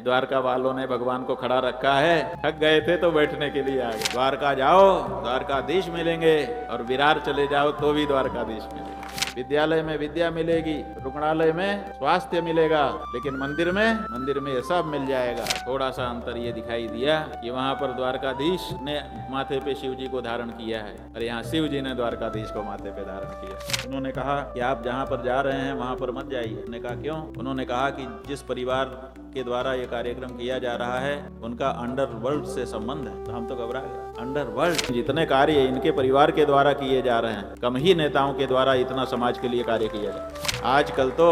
द्वारका वालों ने भगवान को खड़ा रखा है, थक गए थे तो बैठने के लिए आ गए। द्वारका जाओ द्वारकाधीश मिलेंगे, और विरार चले जाओ तो भी द्वारकाधीश मिलेंगे। विद्यालय में विद्या मिलेगी, रुग्णालय में स्वास्थ्य मिलेगा, लेकिन मंदिर में ये सब मिल जाएगा। थोड़ा सा अंतर ये दिखाई दिया कि वहाँ पर द्वारकाधीश ने माथे पे शिव जी को धारण किया है, और यहाँ शिव जी ने द्वारकाधीश को माथे पे धारण किया। उन्होंने कहा कि आप जहाँ पर जा रहे हैं वहाँ पर मत जाइए। उन्होंने कहा क्यों? उन्होंने कहा कि जिस परिवार के द्वारा ये कार्यक्रम किया जा रहा है उनका अंडरवर्ल्ड से संबंध है। तो हम तो घबरा गए। अंडरवर्ल्ड, जितने कार्य इनके परिवार के द्वारा किए जा रहे हैं, कम ही नेताओं के द्वारा इतना समाज के लिए कार्य किया जाए। आजकल तो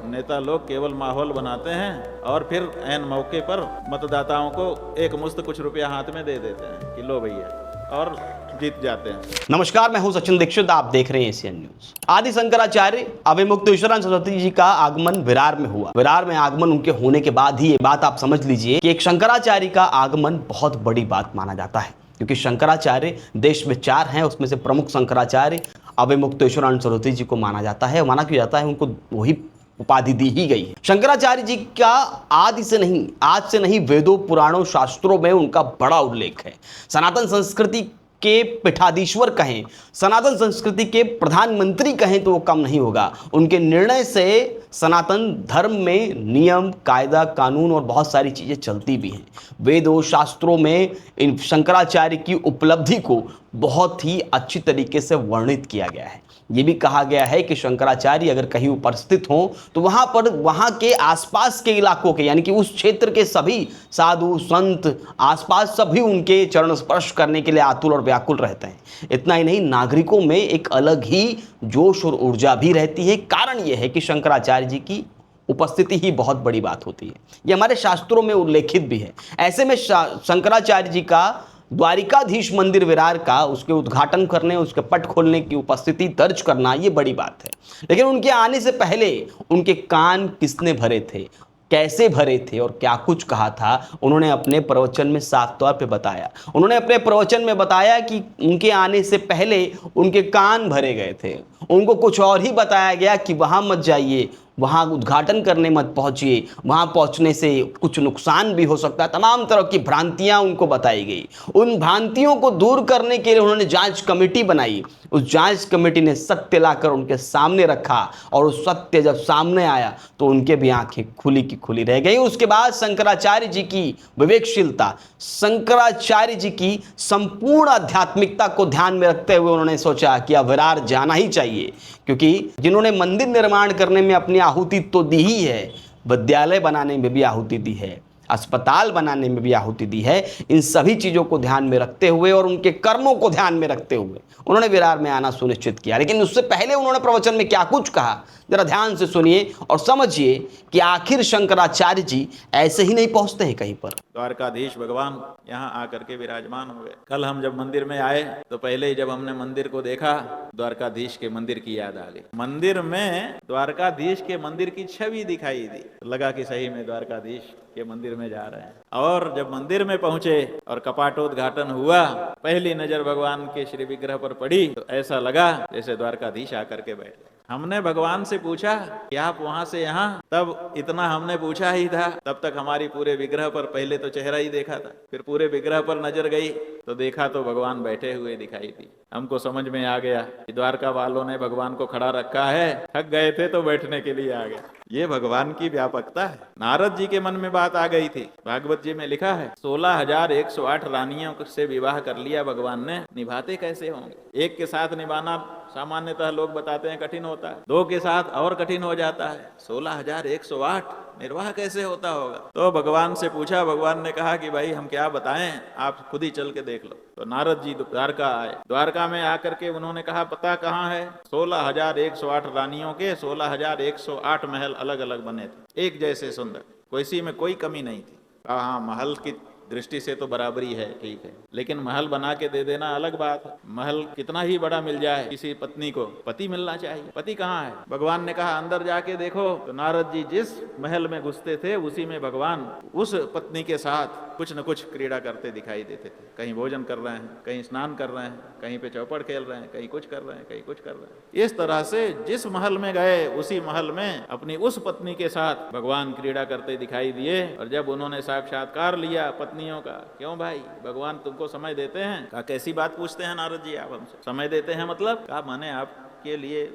नेता लोग केवल माहौल बनाते हैं और फिर ऐन मौके पर मतदाताओं को एक मुश्त कुछ रुपया हाथ में दे देते हैं कि लो भैया, और जीत जाते हैं। नमस्कार, मैं हूं सचिन दीक्षित, आप देख रहे हैं एशियन न्यूज। आदि शंकराचार्य अभिमुक्तेश्वरानंद सरस्वती जी का आगमन विरार में हुआ। विरार में आगमन उनके होने के बाद ही ये बात आप समझ लीजिए कि एक शंकराचार्य का आगमन बहुत बड़ी बात माना जाता है, क्योंकि शंकराचार्य देश में 4 हैं, उसमें से प्रमुख शंकराचार्य अभिमुक्तेश्वरानंद सरस्वती जी को माना जाता है। माना क्यों जाता है? उनको वही उपाधि दी ही गई है। शंकराचार्य जी का आदि से नहीं, आज से नहीं, वेदों पुराणों शास्त्रों में उनका बड़ा उल्लेख है। सनातन संस्कृति के पीठाधीश्वर कहें, सनातन संस्कृति के प्रधानमंत्री कहें तो वो कम नहीं होगा। उनके निर्णय से सनातन धर्म में नियम, कायदा, कानून और बहुत सारी चीज़ें चलती भी हैं। वेदों शास्त्रों में इन शंकराचार्य की उपलब्धि को बहुत ही अच्छी तरीके से वर्णित किया गया है। ये भी कहा गया है कि शंकराचार्य अगर कहीं उपस्थित हों तो वहाँ पर वहाँ के आसपास के इलाकों के, यानी कि उस क्षेत्र के सभी साधु संत आसपास सभी उनके चरण स्पर्श करने के लिए आतुर और व्याकुल रहते हैं। इतना ही नहीं, नागरिकों में एक अलग ही जोश और ऊर्जा भी रहती है। कारण यह है कि शंकराचार्य जी की उपस्थिति ही बहुत बड़ी बात होती है। ये हमारे शास्त्रों में उल्लेखित भी है। ऐसे में शंकराचार्य जी का द्वारिकाधीश मंदिर विरार का, उसके उद्घाटन करने, उसके पट खोलने की उपस्थिति दर्ज करना, ये बड़ी बात है। लेकिन उनके आने से पहले उनके कान किसने भरे थे, कैसे भरे थे और क्या कुछ कहा था, उन्होंने अपने प्रवचन में साफ तौर पे बताया। उन्होंने अपने प्रवचन में बताया कि उनके आने से पहले उनके कान भरे गए थे। उनको कुछ और ही बताया गया कि वहाँ मत जाइए, वहाँ उद्घाटन करने मत पहुँचिए, वहाँ पहुँचने से कुछ नुकसान भी हो सकता है। तमाम तरह की भ्रांतियाँ उनको बताई गई। उन भ्रांतियों को दूर करने के लिए उन्होंने जांच कमेटी बनाई। उस जांच कमेटी ने सत्य लाकर उनके सामने रखा, और उस सत्य जब सामने आया तो उनके भी आंखें खुली की खुली रह गई। उसके बाद शंकराचार्य जी की विवेकशीलता, शंकराचार्य जी की संपूर्ण आध्यात्मिकता को ध्यान में रखते हुए उन्होंने सोचा कि अब विरार जाना ही चाहिए, क्योंकि जिन्होंने मंदिर निर्माण करने में अपनी आहुति तो दी ही है, विद्यालय बनाने में भी आहुति दी है, अस्पताल बनाने में भी आहुति दी है। इन सभी चीज़ों को ध्यान में रखते हुए और उनके कर्मों को ध्यान में रखते हुए उन्होंने विरार में आना सुनिश्चित किया। लेकिन उससे पहले उन्होंने प्रवचन में क्या कुछ कहा, जरा ध्यान से सुनिए और समझिए कि आखिर शंकराचार्य जी ऐसे ही नहीं पहुंचते हैं कहीं पर। द्वारकाधीश भगवान यहाँ आकर के विराजमान हो गए। कल हम जब मंदिर में आए तो पहले ही जब हमने मंदिर को देखा, द्वारकाधीश के मंदिर की याद आ गई। मंदिर में द्वारकाधीश के मंदिर की छवि दिखाई दी, लगा कि सही में द्वारकाधीश के मंदिर में जा रहे हैं। और जब मंदिर में पहुंचे और कपाटोद्घाटन हुआ, पहली नजर भगवान के श्री विग्रह पर पड़ी तो ऐसा लगा जैसे द्वारकाधीश आकर के बैठे। हमने भगवान से पूछा कि आप वहां से यहाँ, तब इतना हमने पूछा ही था, तब तक हमारी पूरे विग्रह पर पहले तो चेहरा ही देखा था, फिर पूरे विग्रह पर नजर गई तो देखा तो भगवान बैठे हुए दिखाई दी। हमको समझ में आ गया कि द्वारका वालों ने भगवान को खड़ा रखा है, थक गए थे तो बैठने के लिए आ गए। ये भगवान की व्यापकता है। नारद जी के मन में बात आ गई थी। भागवत जी में लिखा है 16,108 रानियों से विवाह कर लिया भगवान ने, निभाते कैसे होंगे? एक के साथ निभाना सामान्यतः लोग बताते हैं कठिन होता है, 2 के साथ और कठिन हो जाता है, 16,108 निर्वाह कैसे होता होगा? तो भगवान से पूछा, भगवान ने कहा कि भाई हम क्या बताएं, आप खुद ही चल के देख लो। तो नारद जी द्वारका आए। द्वारका में आकर के उन्होंने कहा पता कहाँ है? 16,108 रानियों के 16,108 महल अलग अलग बने थे, एक जैसे सुंदर, किसी में कोई कमी नहीं थी। हाँ, महल की दृष्टि से तो बराबरी है, ठीक है, लेकिन महल बना के दे देना अलग बात है। महल कितना ही बड़ा मिल जाए, किसी पत्नी को पति मिलना चाहिए। पति कहाँ है? भगवान ने कहा अंदर जाके देखो। तो नारद जी जिस महल में घुसते थे उसी में भगवान उस पत्नी के साथ कुछ न कुछ क्रीड़ा करते दिखाई देते थे। कहीं भोजन कर रहे हैं, कहीं स्नान कर रहे हैं, कहीं पे चौपड़ खेल रहे हैं, कहीं कुछ कर रहे हैं, कहीं कुछ कर रहे हैं। इस तरह से जिस महल में गए उसी महल में अपनी उस पत्नी के साथ भगवान क्रीड़ा करते दिखाई दिए। और जब उन्होंने साक्षात्कार लिया पत्नियों का, क्यों भाई भगवान तुमको समय देते हैं? कहा कैसी बात पूछते हैं नारद जी आप हमसे, समय देते हैं मतलब? कहा माने आपके लिए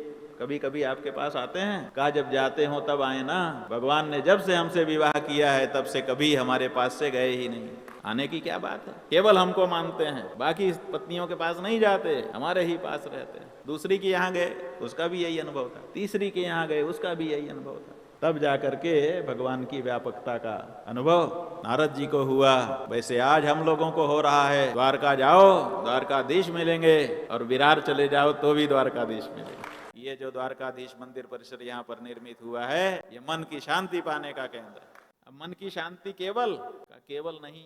कभी कभी आपके पास आते हैं? कहा जब जाते हो तब आए ना, भगवान ने जब से हमसे विवाह किया है तब से कभी हमारे पास से गए ही नहीं। आने की क्या बात है, केवल हमको मानते हैं, बाकी पत्नियों के पास नहीं जाते, हमारे ही पास रहते हैं। दूसरी के यहाँ गए उसका भी यही अनुभव था, तीसरी के यहाँ गए उसका भी यही अनुभव था। तब जाकर के भगवान की व्यापकता का अनुभव नारद जी को हुआ। वैसे आज हम लोगों को हो रहा है। द्वारका जाओ द्वारकाधीश मिलेंगे, और विरार चले जाओ तो भी द्वारकाधीश मिलेंगे। ये जो द्वारकाधीश मंदिर परिसर यहाँ पर निर्मित हुआ है, ये मन की शांति पाने का केंद्र है। अब मन की शांति केवल नहीं,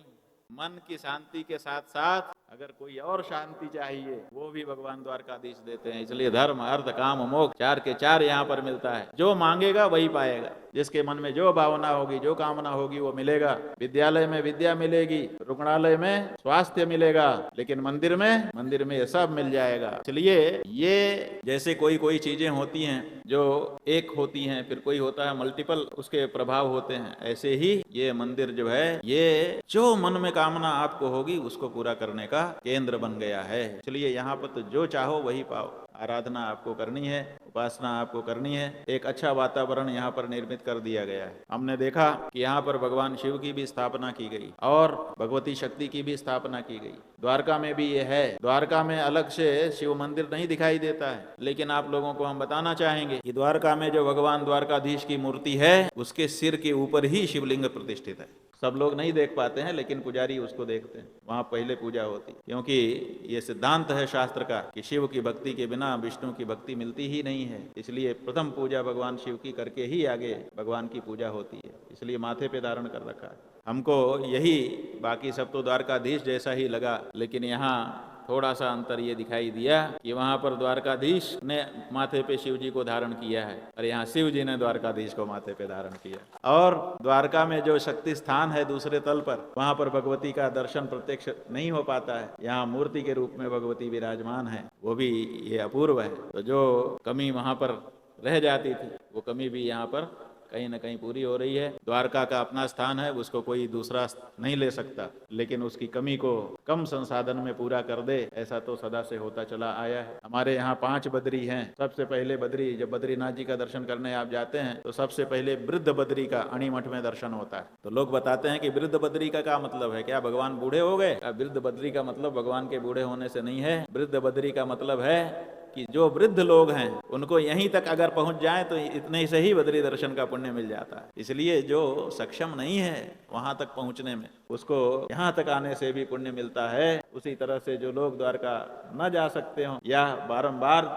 मन की शांति के साथ साथ अगर कोई और शांति चाहिए वो भी भगवान द्वारकाधीश देते हैं। इसलिए धर्म अर्थ काम मोक्ष 4 के 4 यहाँ पर मिलता है। जो मांगेगा वही पाएगा, जिसके मन में जो भावना होगी, जो कामना होगी वो मिलेगा। विद्यालय में विद्या मिलेगी, रुग्णालय में स्वास्थ्य मिलेगा, लेकिन मंदिर में ये सब मिल जाएगा। इसलिए ये जैसे कोई चीजें होती हैं जो एक होती हैं, फिर कोई होता है मल्टीपल उसके प्रभाव होते हैं, ऐसे ही ये मंदिर जो है ये जो मन में कामना आपको होगी उसको पूरा करने का केंद्र बन गया है। इसलिए यहाँ पर तो जो चाहो वही पाओ। आराधना आपको करनी है, उपासना आपको करनी है। एक अच्छा वातावरण यहाँ पर निर्मित कर दिया गया है। हमने देखा कि यहाँ पर भगवान शिव की भी स्थापना की गई और भगवती शक्ति की भी स्थापना की गई। द्वारका में भी ये है। द्वारका में अलग से शिव मंदिर नहीं दिखाई देता है, लेकिन आप लोगों को हम बताना चाहेंगे कि द्वारका में जो भगवान द्वारकाधीश की मूर्ति है उसके सिर के ऊपर ही शिवलिंग प्रतिष्ठित है। सब लोग नहीं देख पाते हैं, लेकिन पुजारी उसको देखते हैं। वहां पहले पूजा होती, क्योंकि ये सिद्धांत है शास्त्र का कि शिव की भक्ति के बिना विष्णु की भक्ति मिलती ही नहीं है। इसलिए प्रथम पूजा भगवान शिव की करके ही आगे भगवान की पूजा होती है। इसलिए माथे पे धारण कर रखा है। हमको यही, बाकी सब तो द्वारकाधीश जैसा ही लगा, लेकिन यहाँ थोड़ा सा अंतर ये दिखाई दिया कि वहां पर द्वारकाधीश ने माथे पे शिव जी को धारण किया है और यहाँ शिव जी ने द्वारकाधीश को माथे पे धारण किया। और द्वारका में जो शक्ति स्थान है दूसरे तल पर, वहां पर भगवती का दर्शन प्रत्यक्ष नहीं हो पाता है। यहाँ मूर्ति के रूप में भगवती विराजमान है, वो भी ये अपूर्व है। तो जो कमी वहां पर रह जाती थी वो कमी भी यहाँ पर कहीं न कहीं पूरी हो रही है। द्वारका का अपना स्थान है, उसको कोई दूसरा नहीं ले सकता, लेकिन उसकी कमी को कम संसाधन में पूरा कर दे, ऐसा तो सदा से होता चला आया है। हमारे यहाँ 5 बद्री हैं। सबसे पहले बद्री, जब बद्रीनाथ जी का दर्शन करने आप जाते हैं तो सबसे पहले वृद्ध बद्री का अणिमठ में दर्शन होता है। तो लोग बताते हैं कि वृद्ध बद्री का क्या मतलब है, क्या भगवान बूढ़े हो गए? वृद्ध बद्री का मतलब भगवान के बूढ़े होने से नहीं है। वृद्ध बद्री का मतलब है कि जो वृद्ध लोग हैं उनको यहीं तक अगर पहुंच जाए तो इतने से ही बद्री दर्शन का पुण्य मिल जाता है। इसलिए जो सक्षम नहीं है वहां तक पहुंचने में, उसको यहां तक आने से भी पुण्य मिलता है। उसी तरह से जो लोग द्वारका न जा सकते हो या बारंबार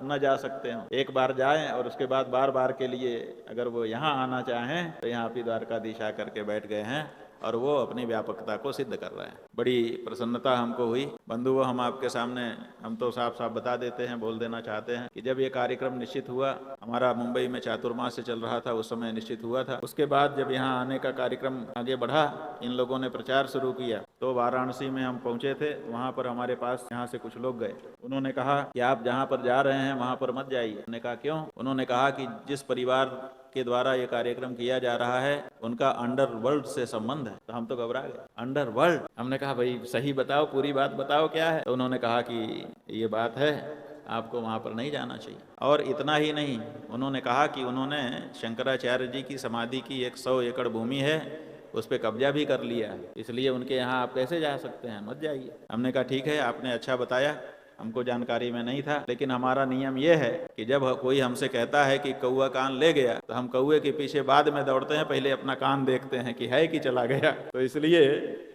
न जा सकते हो, एक बार जाएं और उसके बाद बार बार के लिए अगर वो यहाँ आना चाहें तो यहाँ भी द्वारकाधीश आकर के बैठ गए हैं और वो अपनी व्यापकता को सिद्ध कर रहे हैं। बड़ी प्रसन्नता हमको हुई। बंधुओं, हम आपके सामने, हम तो साफ साफ बता देते हैं, बोल देना चाहते हैं कि जब ये कार्यक्रम निश्चित हुआ, हमारा मुंबई में चातुर्मास से चल रहा था, उस समय निश्चित हुआ था। उसके बाद जब यहाँ आने का कार्यक्रम आगे बढ़ा, इन लोगों ने प्रचार शुरू किया, तो वाराणसी में हम पहुंचे थे। वहाँ पर हमारे पास यहाँ से कुछ लोग गए। उन्होंने कहा कि आप जहाँ पर जा रहे हैं वहाँ पर मत जाइए। हमने कहा क्यों? उन्होंने कहा कि जिस परिवार के द्वारा ये कार्यक्रम किया जा रहा है उनका अंडरवर्ल्ड से संबंध है। तो हम तो घबरा गए, अंडरवर्ल्ड। हमने कहा भाई सही बताओ, पूरी बात बताओ क्या है? तो उन्होंने कहा कि ये बात है, आपको वहाँ पर नहीं जाना चाहिए। और इतना ही नहीं, उन्होंने कहा कि उन्होंने शंकराचार्य जी की समाधि की 100 एकड़ भूमि है, उस पर कब्जा भी कर लिया है, इसलिए उनके यहाँ आप कैसे जा सकते हैं, मत जाइए। हमने कहा ठीक है, आपने अच्छा बताया, हमको जानकारी में नहीं था। लेकिन हमारा नियम यह है कि जब कोई हमसे कहता है कि कौआ कान ले गया, तो हम कौए के पीछे बाद में दौड़ते हैं, पहले अपना कान देखते हैं कि है कि चला गया। तो इसलिए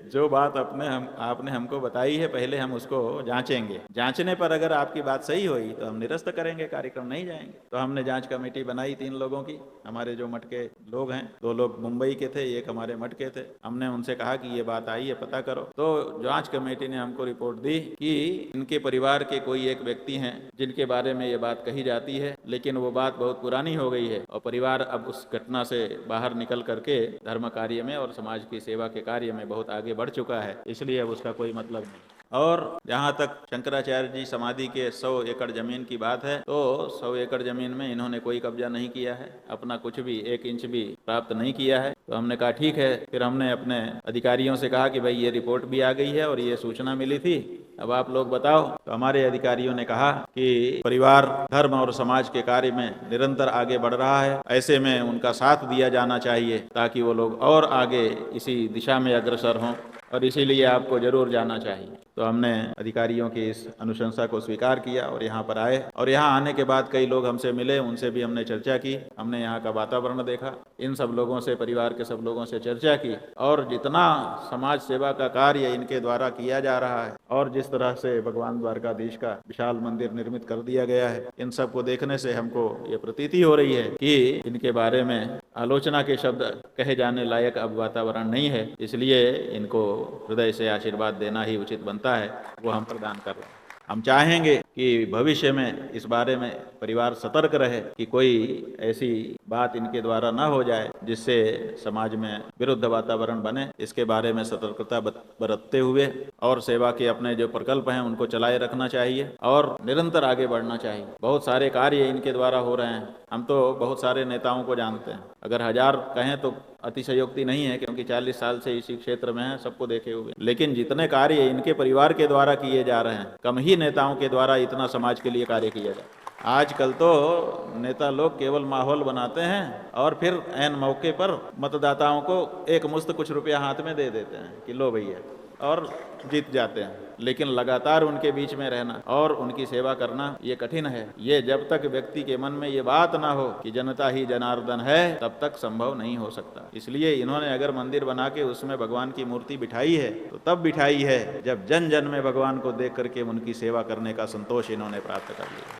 जो बात आपने हमको बताई है, पहले हम उसको जांचेंगे। जांचने पर अगर आपकी बात सही हुई तो हम निरस्त करेंगे, कार्यक्रम नहीं जाएंगे। तो हमने जांच कमेटी बनाई 3 लोगों की। हमारे जो मठ के लोग हैं, 2 लोग मुंबई के थे, 1 हमारे मठ के थे। हमने उनसे कहा कि ये बात आई है, पता करो। तो जांच कमेटी ने हमको रिपोर्ट दी कि इनके परिवार के कोई एक व्यक्ति हैं जिनके बारे में ये बात कही जाती है, लेकिन वो बात बहुत पुरानी हो गई है और परिवार अब उस घटना से बाहर निकल करके धर्म कार्य में और समाज की सेवा के कार्य में बहुत आगे बढ़ चुका है, इसलिए अब उसका कोई मतलब नहीं। और जहाँ तक शंकराचार्य जी समाधि के 100 एकड़ जमीन की बात है, तो 100 एकड़ जमीन में इन्होंने कोई कब्जा नहीं किया है, अपना कुछ भी 1 इंच भी प्राप्त नहीं किया है। तो हमने कहा ठीक है। फिर हमने अपने अधिकारियों से कहा कि भाई ये रिपोर्ट भी आ गई है और ये सूचना मिली थी, अब आप लोग बताओ। तो हमारे अधिकारियों ने कहा कि परिवार धर्म और समाज के कार्य में निरंतर आगे बढ़ रहा है, ऐसे में उनका साथ दिया जाना चाहिए ताकि वो लोग और आगे इसी दिशा में अग्रसर हों, और इसीलिए आपको जरूर जाना चाहिए। तो हमने अधिकारियों की इस अनुशंसा को स्वीकार किया और यहाँ पर आए। और यहाँ आने के बाद कई लोग हमसे मिले, उनसे भी हमने चर्चा की। हमने यहाँ का वातावरण देखा, इन सब लोगों से, परिवार के सब लोगों से चर्चा की, और जितना समाज सेवा का कार्य इनके द्वारा किया जा रहा है और जिस तरह से भगवान द्वारकाधीश का विशाल मंदिर निर्मित कर दिया गया है, इन सब को देखने से हमको ये प्रतीति हो रही है कि इनके बारे में आलोचना के शब्द कहे जाने लायक अब वातावरण नहीं है। इसलिए इनको हृदय से आशीर्वाद देना ही उचित बनता है, वो हम प्रदान कर रहे हैं। हम चाहेंगे कि भविष्य में इस बारे में परिवार सतर्क रहे कि कोई ऐसी बात इनके द्वारा न हो जाए जिससे समाज में विरुद्ध वातावरण बने। इसके बारे में सतर्कता बरतते हुए और सेवा के अपने जो प्रकल्प हैं उनको चलाए रखना चाहिए और निरंतर आगे बढ़ना चाहिए। बहुत सारे कार्य इनके द्वारा हो रहे हैं। हम तो बहुत सारे नेताओं को जानते हैं, अगर 1000 कहें तो अतिशयोक्ति नहीं है, क्योंकि 40 साल से इसी क्षेत्र में है, सबको देखे हुए। लेकिन जितने कार्य इनके परिवार के द्वारा किए जा रहे हैं, कम ही नेताओं के द्वारा इतना समाज के लिए कार्य किया जाए। आजकल तो नेता लोग केवल माहौल बनाते हैं और फिर ऐन मौके पर मतदाताओं को एक मुश्त कुछ रुपया हाथ में दे देते हैं कि लो भैया, और जीत जाते हैं। लेकिन लगातार उनके बीच में रहना और उनकी सेवा करना ये कठिन है। ये जब तक व्यक्ति के मन में ये बात ना हो कि जनता ही जनार्दन है, तब तक संभव नहीं हो सकता। इसलिए इन्होंने अगर मंदिर बना के उसमें भगवान की मूर्ति बिठाई है तो तब बिठाई है जब जन जन में भगवान को देख करके उनकी सेवा करने का संतोष इन्होंने प्राप्त कर लिया।